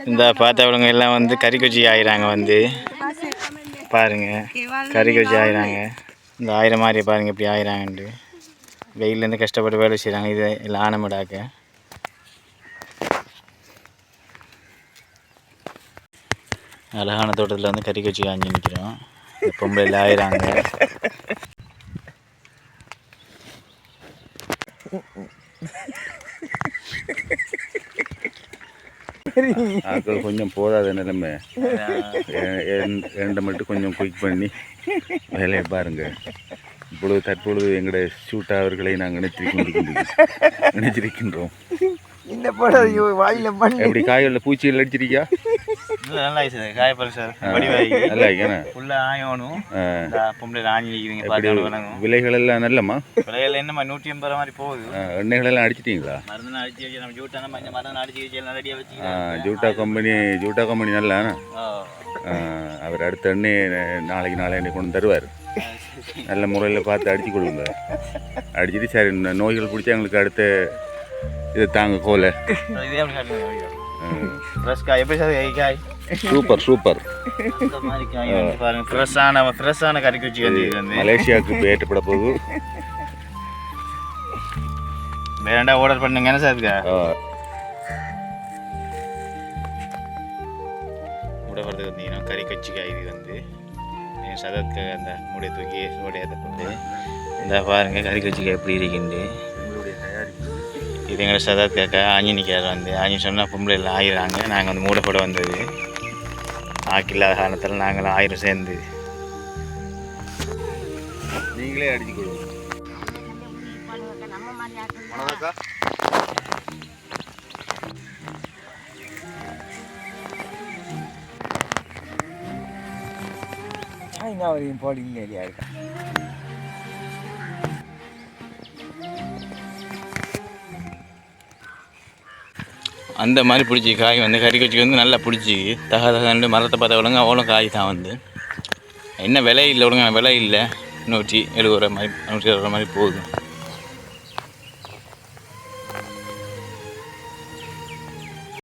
இந்த பார்த்தவங்க எல்லாம் வந்து கறிக்குச்சி ஆயிராங்க வந்து பாருங்க. கறிக்குச்சி ஆயிராங்க. இந்த ஆயிரம் மாதிரி பாருங்க இப்படி ஆயிராங்கன்ட்டு வெயிலேருந்து கஷ்டப்பட்டு வேலை செய்கிறாங்க. இது எல்லாம் ஆனமடாக்க அழகான தோட்டத்தில் வந்து கறிக்குச்சி காஞ்சி நிற்கிறோம். பொம்பளை ஆயிராங்க. ஆக்கள் கொஞ்சம் போதாத நிலைமை ரெண்டை மட்டும் கொஞ்சம் குயிக் பண்ணி வேலையை பாருங்க. இப்பொழுது தற்பொழுது எங்களுடைய ஷூட் அவர்களை நாங்கள் நினைச்சிருக்கின்றோம். எப்படி காய்களில் பூச்சிகள் அடிச்சிருக்கியா? நல்லா காயப்பல் சார் நல்லா இருக்கேண்ணா. விலைகள் எல்லாம் நல்லம்மா? விலைகள் என்னம்மா 180 மாதிரி போகுது. எண்ணெய்கள் எல்லாம் அடிச்சிட்டீங்களா? ஜூட்டா கம்பெனி நல்லாண்ணா. அவர் அடுத்த எண்ணெய் நாளைக்கு கொண்டு தருவார். நல்ல முறையில் பார்த்து அடிச்சு கொடுங்க. அடிச்சுட்டு சரி நோய்கள் பிடிச்சா எங்களுக்கு அடுத்த இதை தாங்க கோலை. சூப்பர் ஃப்ரெஷ்ஷான கறிக்குச்சி வந்து மலேசியாவுக்கு இப்போ ஏற்றப்பட போகுது. வேண்டாம் ஆர்டர் பண்ணுங்க. என்ன சார் இருக்கா மூடை வரதுக்கு வந்தீங்கன்னா கறிக்குச்சிக்காய் இது வந்து சதத்துக்காக அந்த மூடைய தூக்கி சோடையத்தை போட்டு இந்த பாருங்கள் கறிக்குச்சிக்காய் எப்படி இருக்கின்று. இது எங்களை சதத்துக்காக ஆஞ்சினிக்கார் வந்து ஆஞ்சி சொன்னால் பொம்பளை எல்லாம் ஆயிடுறாங்க. நாங்கள் வந்து மூடை போட வந்தது ஆக்கில்லாத காரணத்தில் நாங்கள் 1000 சேர்ந்து நீங்களே அடிச்சு கொடுங்க. போடிங்க ஏரியா இருக்கா அந்த மாதிரி பிடிச்சி காய் வந்து கறிக்குச்சிக்கு வந்து நல்லா பிடிச்சி தகண்டு மரத்தை பார்த்த விலங்க அவ்வளோ காய் தான் வந்து என்ன விலை இல்லை விடுங்க. விலை இல்லை 170 ரூபா மாதிரி 160 ரூபா மாதிரி போகுது.